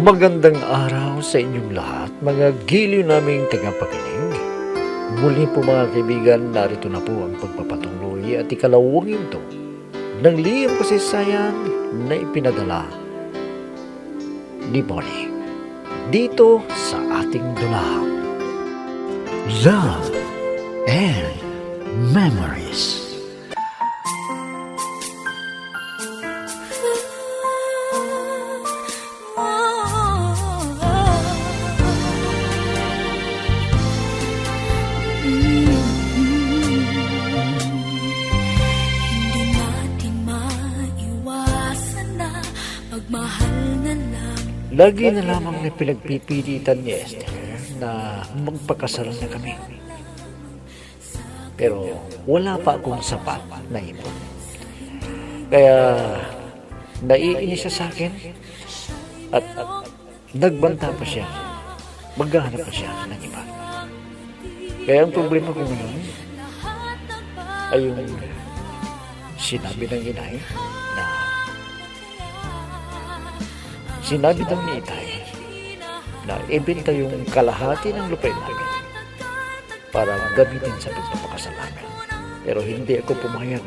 Magandang araw sa inyong lahat, mga giliw naming tagapakinig. Muli po mga kaibigan, narito na po ang pagpapatuloy at ikalawang yunto ng liham kasaysayan na ipinadala ni Bonnie dito sa ating dulang Love and Memories. Lagi na lamang na pinagpipilitan ni Esther na magpakasal na kami. Pero wala pa akong sapat na ipon. Kaya naiinis siya sa akin at nagbanta pa siya. Maghahanap pa siya ng iba. Kaya ang problema ko ngayon ay yung sinabi ng inay na sinabi daw ni Itay na ibenta yung kalahati ng lupain namin para gamitin sa pagpapakasal namin. Pero hindi ako pumayag.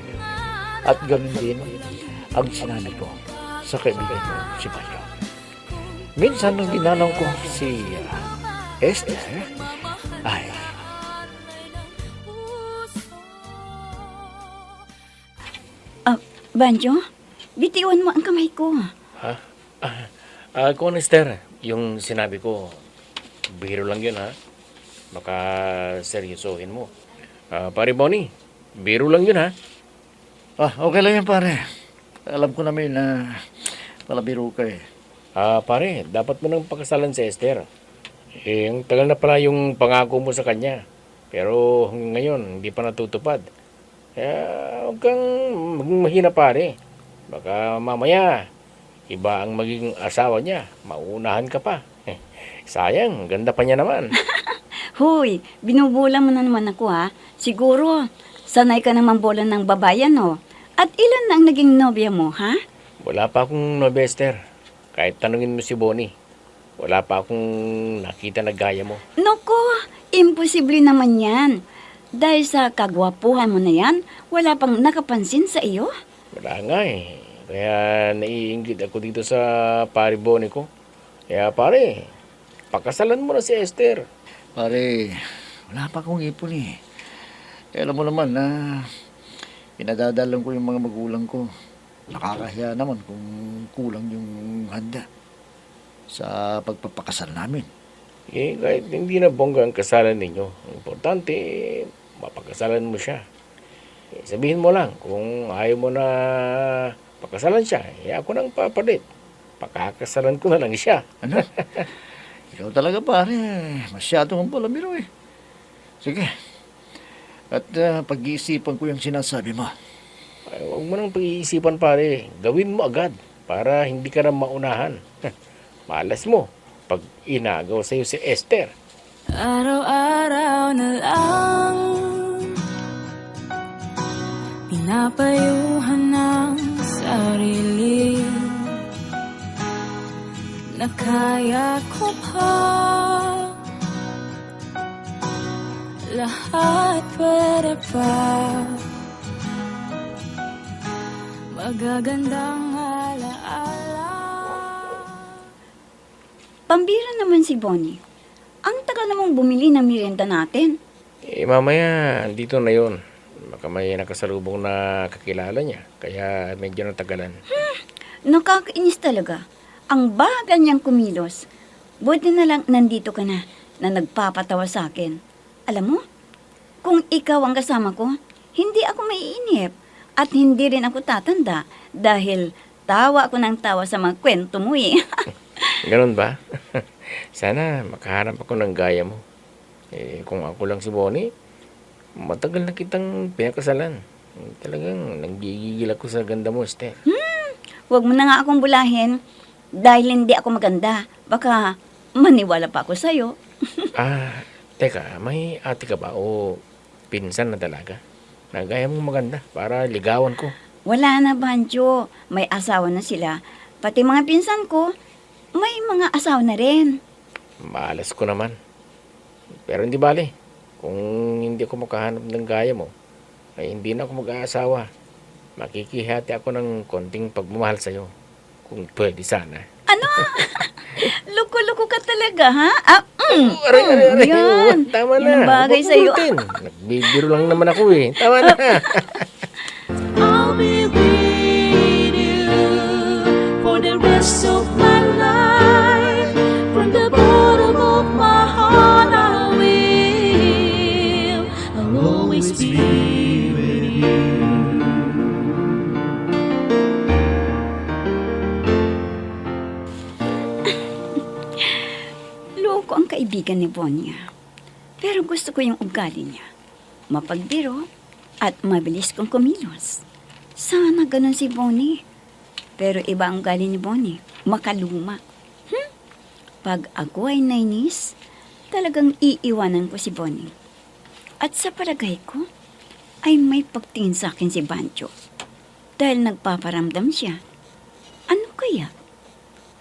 At ganoon din ang sinabi ko sa kaibigan ko, si Mario. Minsan nung dinalaw ko si Esther, ay Banjo, bitiwan mo ang kamay ko. Ha? Kung Esther, yung sinabi ko, biro lang yun ha. Baka seryosohin mo. Pare Bonnie, biro lang yun ha. okay lang yan pare. Alam ko namin na palabiro ka eh. Pare, dapat mo nang pakasalan si Esther. Ang tagal na pala yung pangako mo sa kanya. Pero ngayon, hindi pa natutupad. Kaya huwag kang maging mahina pare. Baka mamaya, iba ang magiging asawa niya. Mauunahan ka pa. Sayang, ganda pa niya naman. Hoy, binubulan mo na naman ako ha. Siguro, sanay ka naman bola ng babayan no? At ilan na ang naging nobya mo, ha? Wala pa akong nobya, Esther. Kahit tanungin mo si Bonnie, wala pa akong nakita na gaya mo. Noko, imposible naman yan. Dahil sa kagwapuhan mo na yan, wala pang nakapansin sa iyo? Wala nga eh. Kaya naiinggit ako dito sa pare Bonnie ko. Kaya pare, pakasalan mo na si Esther. Pare, wala pa akong ipon eh. Alam mo naman na pinadadalan ko yung mga magulang ko. Nakakahiya naman kung kulang yung handa sa pagpapakasal namin. Kahit hindi na bongga ang kasalan ninyo, ang importante, mapakasalan mo siya. Sabihin mo lang, kung ayaw mo na pakasalan siya, ako nang papalit. Pakakasalan ko na lang siya. Ano? Ikaw talaga pare, masyado kang palabiro eh. Sige. At pag-iisipan ko yung sinasabi mo. Huwag mo nang pag-iisipan pare, gawin mo agad para hindi ka na maunahan. Malas mo pag inagaw sa'yo si Esther. Araw-araw na lang pinapayuhan ng sarili na kaya ko pa lahat pwede pa magagandang alaala. Pambira naman si Bonnie. Ang tagal namang bumili ng merienda natin. Mamaya, dito na yon. Baka may nakasalubong na kakilala niya. Kaya medyo natagalan. Nakakainis talaga. Ang bagal niyang kumilos. Buti na lang nandito ka na nagpapatawa sa akin. Alam mo, kung ikaw ang kasama ko, hindi ako maiinip at hindi rin ako tatanda dahil tawa ako ng tawa sa mga kwento mo eh. Ganun ba? Sana makahanap ako ng gaya mo. Kung ako lang si Bonnie, matagal na kitang pinakasalan. Talagang nanggigigil ako sa ganda mo, Esther. Huwag mo na nga akong bulahin dahil hindi ako maganda. Baka maniwala pa ako sa'yo. Teka, may ate ka ba o pinsan na talaga? Na gaya mong maganda para ligawan ko. Wala na, Banjo. May asawa na sila. Pati mga pinsan ko, May mga asawa na rin. Malas ko naman. Pero hindi bali. Kung hindi ako makahanap ng gaya mo, ay hindi na ako mag-aasawa. Makikihati ako ng konting pagmamahal sa'yo. Kung pwede sana. Ano? Luko-luko ka talaga, ha? Aray. Yan. Tama Yan na. ang bagay Huwag sa'yo. ulitin. Nagbibiro lang naman ako eh. Tama na. I'll be with you for the rest of my life. From the bottom of my heart, I'll always be with you. Loko ang kaibigan ni Bonia. Pero gusto ko yung ugali niya. Mapagbiro at mabilis kong kumilos. Sana ganun si Bonnie. Pero iba ang ugali ni Bonnie. Makaluma. Pag ako ay nainis, talagang iiwanan ko si Bonnie. At sa palagay ko, ay may pagtingin sa akin si Banjo. Dahil nagpaparamdam siya. Ano kaya?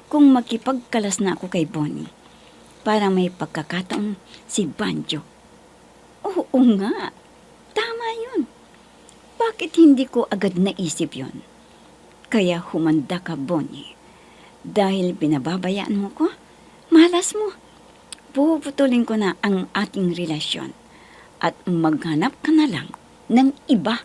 Kung makipagkalas na ako kay Bonnie, para may pagkakataon si Banjo. Oo nga, tama yun. Bakit hindi ko agad naisip yun? Kaya humanda ka, Bonnie. Dahil binababayaan mo ko, malas mo. Puputulin ko na ang ating relasyon at maghanap ka na lang ng iba.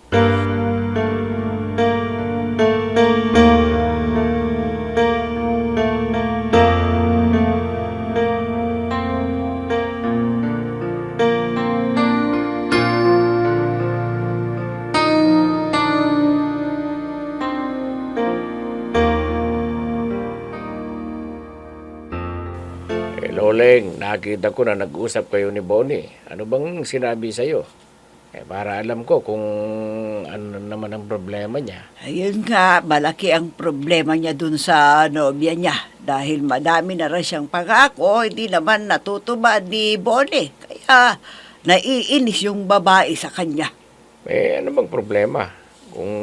Loleng, nakita ko na nag-usap kayo ni Bonnie. Ano bang sinabi sa'yo? Para alam ko kung ano naman ang problema niya. Ayun nga, malaki ang problema niya dun sa nobya niya. Dahil madami na rin siyang pangako, hindi naman natutupad ni Bonnie. Kaya naiinis yung babae sa kanya. Ano bang problema? Kung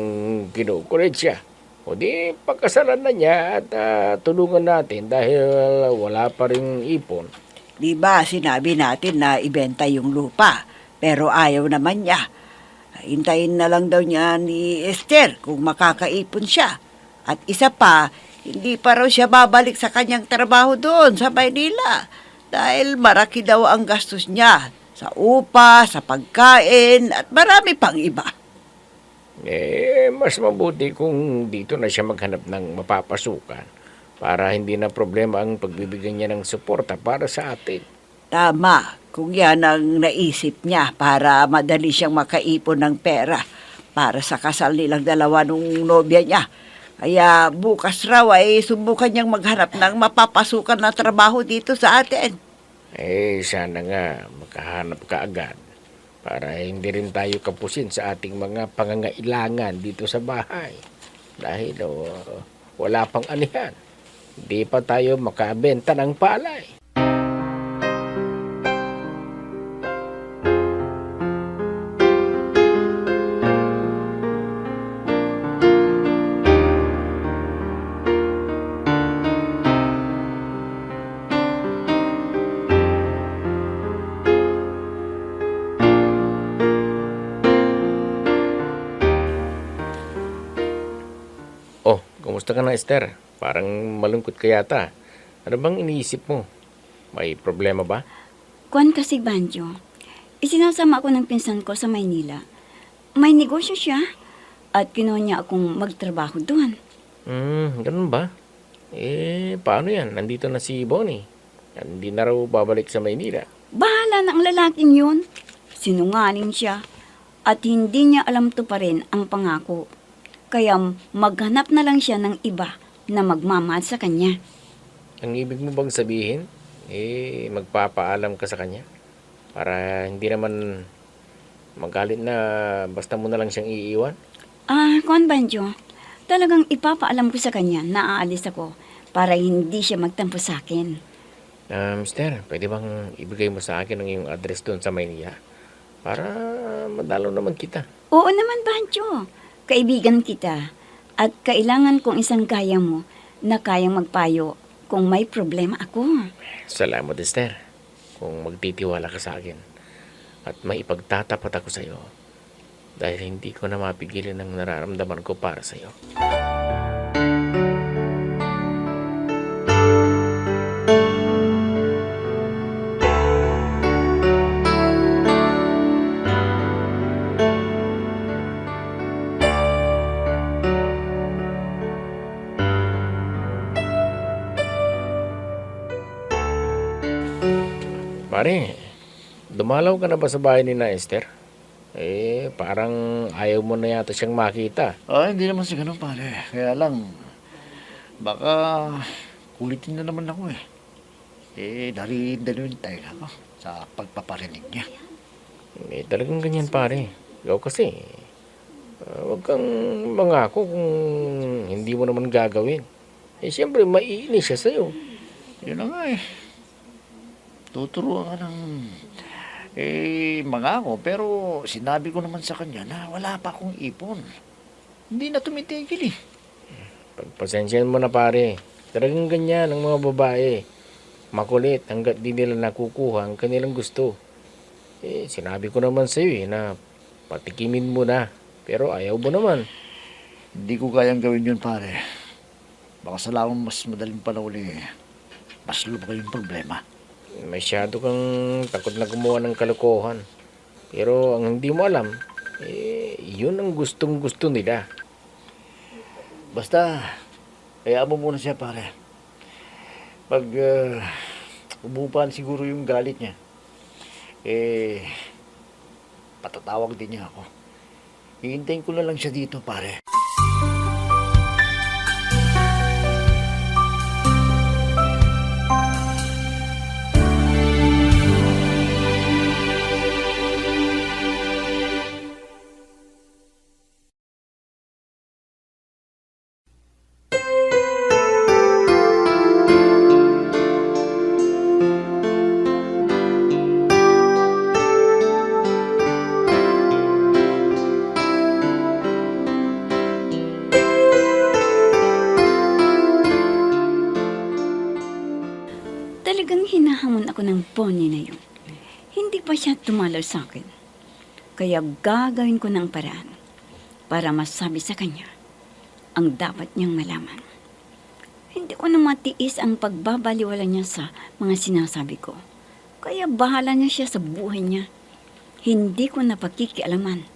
kinukulit siya, o di pagkasalan na niya at tulungan natin dahil wala pa rin ipon. Di ba sinabi natin na ibenta yung lupa, pero ayaw naman niya. Hintayin na lang daw niya ni Esther kung makakaipon siya. At isa pa, hindi pa raw siya babalik sa kanyang trabaho doon sa Maynila. Dahil maraki daw ang gastos niya sa upa, sa pagkain, at marami pang iba. Mas mabuti kung dito na siya maghanap ng mapapasukan para hindi na problema ang pagbibigyan niya ng suporta para sa atin. Tama, kung yan ang naisip niya para madali siyang makaipon ng pera para sa kasal nilang dalawa nung nobya niya. Kaya bukas raw ay subukan niyang maghanap ng mapapasukan na trabaho dito sa atin. Sana nga makahanap ka agad para hindi rin tayo kapusin sa ating mga pangangailangan dito sa bahay. Dahil wala pang anihan. Hindi pa tayo makabenta ng palay. Oh, kumusta ka na, Esther? Parang malungkot ka yata. Ano bang iniisip mo? May problema ba? Kuwan kasi, Banjo. Isinasama ako ng pinsan ko sa Maynila. May negosyo siya at kinuha niya akong magtrabaho doon. Ganun ba? Paano yan? Nandito na si Bonnie. Hindi na raw babalik sa Maynila. Bahala na ang lalaking yun. Sinungaling siya at hindi niya alam to pa rin ang pangako. Kaya maghanap na lang siya ng iba na magmamahal sa kanya. Ang ibig mo bang sabihin, magpapaalam ka sa kanya? Para hindi naman magalit na basta mo na lang siyang iiwan? Kuwan, Banjo, talagang ipapaalam ko sa kanya na aalis ako para hindi siya magtampo sa akin. Mister, pwede bang ibigay mo sa akin ang iyong address doon sa Maynila? Para madalo naman kita. Oo naman, Banjo. Kaibigan kita at kailangan kong isang kaya mo na kayang magpayo kung may problema ako. Salamat, Esther. Kung magtitiwala ka sa akin at may ipagtatapat ako sa iyo dahil hindi ko na mapigilan ang nararamdaman ko para sa iyo. Pare, dumalaw ka na ba sa bahay ni na Esther? Parang ayaw mo na yata siyang makita. Hindi naman sa ganun, pare. Kaya lang, baka kulitin na naman ako eh. Dari-dalo yung tayo ako sa pagpaparinig niya. Talagang ganyan, pare. Ikaw kasi, huwag kang mangako kung hindi mo naman gagawin. Siyempre, maiinis siya sa'yo. Yun na nga eh. Tuturuan ka ng mangako, pero sinabi ko naman sa kanya na wala pa akong ipon. Hindi na tumitigil eh. Pagpasensyahan mo na, pare. Talagang ganyan ang mga babae. Makulit hanggat di nila nakukuha ang kanilang gusto. Sinabi ko naman sa'yo na patikimin mo na. Pero ayaw mo naman. Hindi ko kayang gawin yun, pare. Baka sa lamang mas madaling panahon mas lubak yung problema. Masyado kang takot na gumawa ng kalokohan. Pero ang hindi mo alam, yun ang gustong-gusto nila. Basta, hayaan mo muna siya, pare. Pag umupan siguro yung galit niya, patatawag din niya ako. Hihintayin ko na lang siya dito, pare. Talagang hinahamon ako ng pony na yun. Hindi pa siya tumalaw sa akin. Kaya gagawin ko ng paraan para masabi sa kanya ang dapat niyang malaman. Hindi ko na matiis ang pagbabaliwala niya sa mga sinasabi ko. Kaya bahala niya siya sa buhay niya. Hindi ko na pakikialaman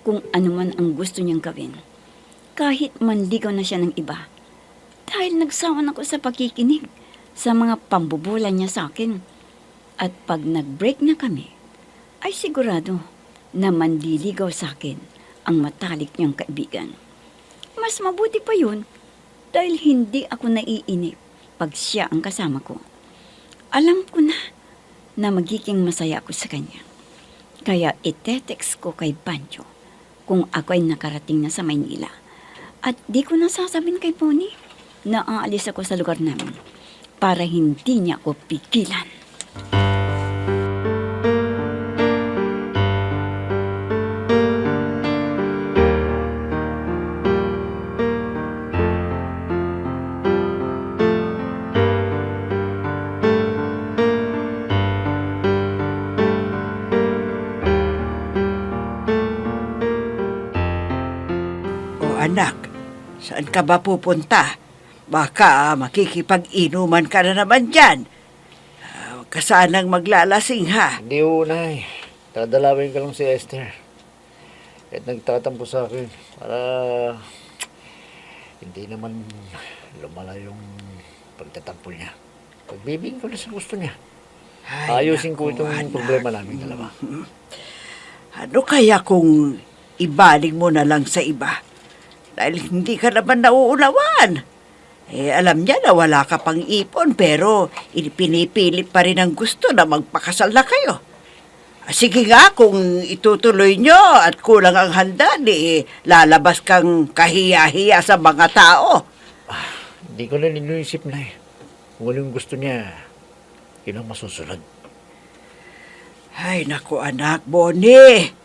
kung ano man ang gusto niyang gawin. Kahit manligaw na siya ng iba. Dahil nagsawan ako sa pakikinig sa mga pambubulan niya sa akin. At pag nag-break na kami, ay sigurado na manliligaw sa akin ang matalik niyang kaibigan. Mas mabuti pa yun dahil hindi ako naiinip pag siya ang kasama ko. Alam ko na magiging masaya ako sa kanya. Kaya ite-text ko kay Pancho kung ako ay nakarating na sa Maynila. At di ko nasasabihin kay Pony na aalis ako sa lugar namin para hindi niya ako pigilan. O anak, saan ka ba pupunta? Baka makikipag-inuman ka na naman dyan. Huwag ka sanang maglalasing ha. Hindi unay. Dadalawin ka lang si Esther. At nagtatampo sa akin para hindi naman lumala yung pagtatampo niya. Pagbibigyan ko na sa gusto niya. Ay, Ayusin ko naku, itong anak. problema namin dalawa. Ano kaya kung ibaling mo na lang sa iba? Dahil hindi ka naman nauunawaan. Alam niya na wala ka pang ipon pero pinipilit pa rin ang gusto na magpakasal na kayo. Sige nga, kung itutuloy nyo at kulang ang handa, lalabas kang kahiya-hiya sa mga tao. Hindi ko na niluisip na kung ano yung gusto niya, yun ang masusunod. Ay, naku anak, Bonnie.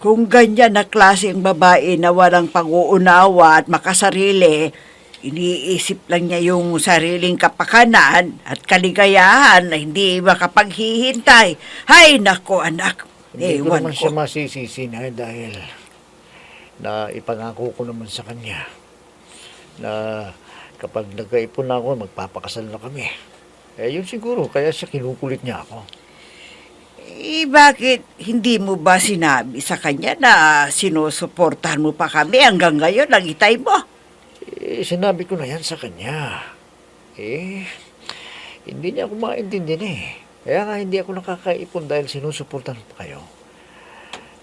Kung ganyan na klase ang babae na walang pag-uunawa at makasarili, iniisip lang niya yung sariling kapakanan at kaligayahan na hindi makapaghihintay. Hay, nako anak. Hindi ko Ewan naman ko. siya masisisi na dahil na ipangako ko naman sa kanya na kapag nagkaipon na ako, magpapakasal na kami. Yun siguro, kaya siya kinukulit niya ako. Bakit hindi mo ba sinabi sa kanya na sinusuportahan mo pa kami hanggang ngayon ang itay mo? Sinabi ko na yan sa kanya. Hindi niya ako maintindihan eh. Kaya nga hindi ako nakakaipon dahil sinusuportahan pa kayo.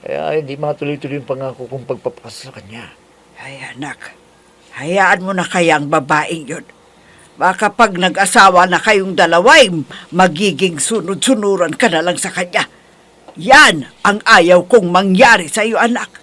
Kaya hindi matuloy-tuloy yung pangako kong pagpapakasal sa kanya. Ay anak, hayaan mo na kayang babaeng yun. Baka pag nag-asawa na kayong dalawa, magiging sunod-sunuran ka na lang sa kanya. Yan ang ayaw kong mangyari sa iyo, anak.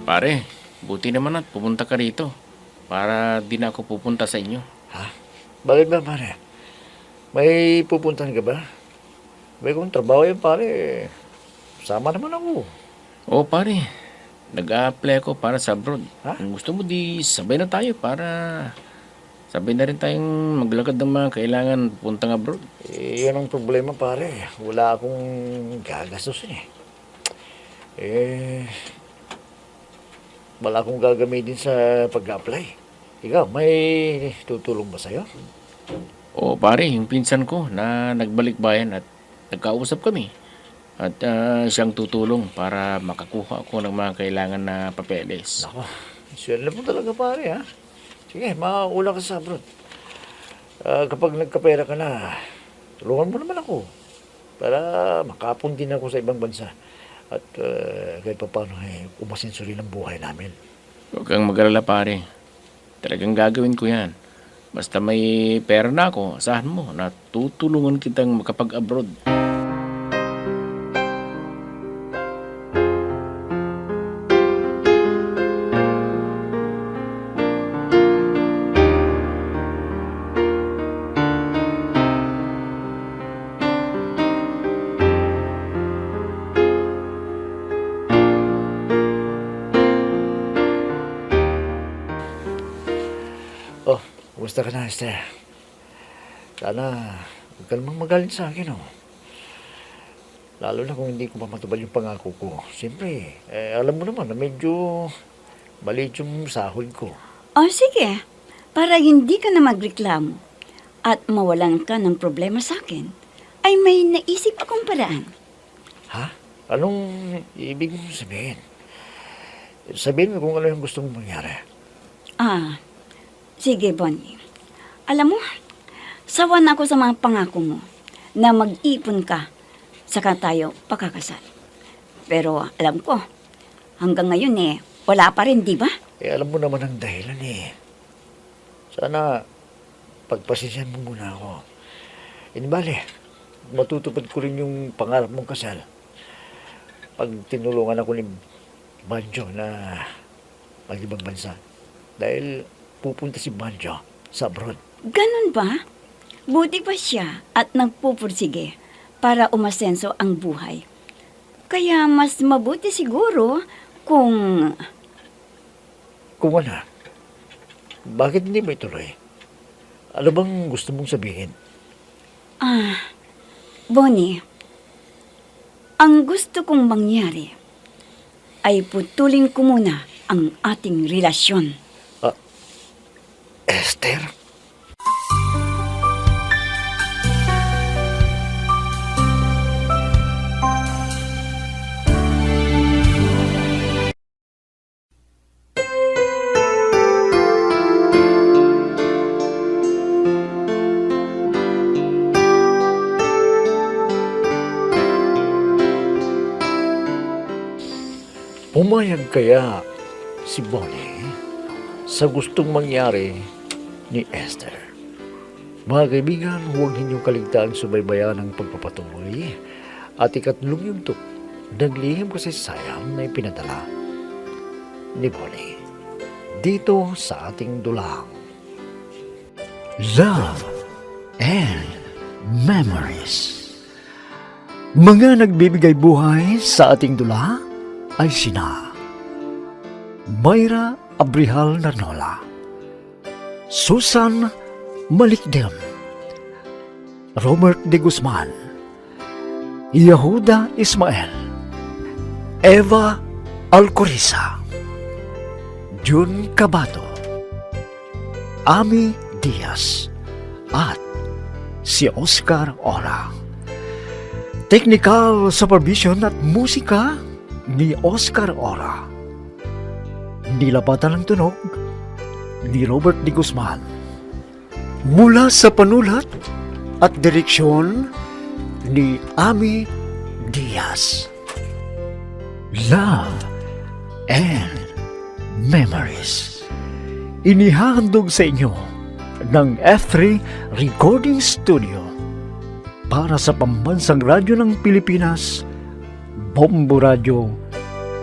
Pare, buti naman at pupunta ka rito para di na ako pupunta sa inyo. Ha? Bakit ba, pare? May pupuntahan ka ba? May kung trabaho yan, pare. Sama naman ako. Oo pare, nag-a-apply ako para sa abroad. Ha? Kung gusto mo di sabay na tayo para sabay na rin tayong maglakad ng mga kailangan puntang abroad. Yan ang problema, pare. Wala akong gagastusin wala akong gagamitin sa pag-apply. Ikaw, may tutulong ba sa'yo? Oo pare, yung pinsan ko na nagbalik bayan at nagkausap kami. At siyang tutulong para makakuha ako ng mga kailangan na papeles. Nako, swerte mo talaga, pare, ha? Sige, mauula ka sa abroad. Kapag nagkapera ka na, tulungan mo naman ako para makapon din ako sa ibang bansa. At kahit pa paano, umasenso rin ang buhay namin. Huwag kang mag-alala pare. Talagang gagawin ko yan. Basta may pera na ako, asahan mo na tutulungan kitang makapag-abroad. Oh, kumusta ka na, Esther? Sana huwag ka namang magalit sa akin, oh. Lalo na kung hindi ko pa matubad yung pangako ko. Siyempre, alam mo naman na medyo maliit yung sahod ko. O sige, para hindi ka na magreklamo at mawalan ka ng problema sa akin, ay may naisip akong paraan. Ha? Anong ibig mong sabihin? Sabihin mo kung ano yung gusto mong mangyari. Sige Bonnie. Alam mo, sawan ako sa mga pangako mo na mag-ipon ka saka tayo pakakasal. Pero alam ko, hanggang ngayon wala pa rin, di ba? Alam mo naman ang dahilan eh. Sana pagpasensyahan mo muna ako. Bale, matutupad ko rin yung pangarap mong kasal. Pag tinulungan ako ni Banjo na mag-ibang bansa. Dahil pupunta si Banjo sa abroad. Ganun ba? Buti pa siya at nagpupursige para umasenso ang buhay. Kaya mas mabuti siguro kung... Kung ano, bakit hindi mo ituloy? Ano bang gusto mong sabihin? Bonnie, ang gusto kong mangyari ay putulin ko muna ang ating relasyon. Esther? Pumayag kaya si Bonnie sa gustong mangyari ni Esther? Mga kaibigan, huwag ninyong kaligtaan subaybayan ang pagpapatuloy At ikatlong yugto, naglihim kasi sayang na ipinadala ni Bonnie dito sa ating dulang. Love and Memories. Mga nagbibigay buhay sa ating dula ay sina Mayra Abrihal Narnola, Susan Malikdem, Robert de Guzman, Yehuda Ismael, Eva Alcoriza, Jun Cabato, Ami Diaz, at si Oscar Ora. Technical supervision at musika ni Oscar Ora. Nilapatan ng tunog ni Robert de Guzman. Mula sa panulat at direksyon ni Ami Diaz. Love and Memories. Inihahandog sa inyo ng F3 Recording Studio para sa Pambansang Radyo ng Pilipinas, Bombo Radio,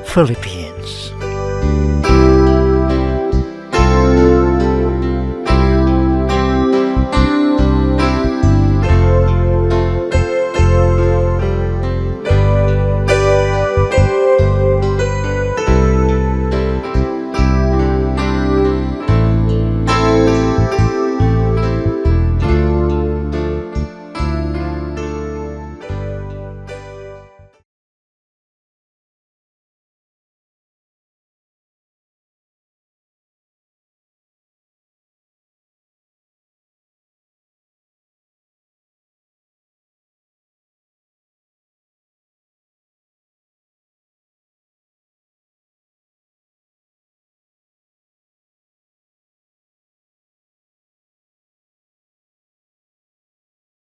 Philippines.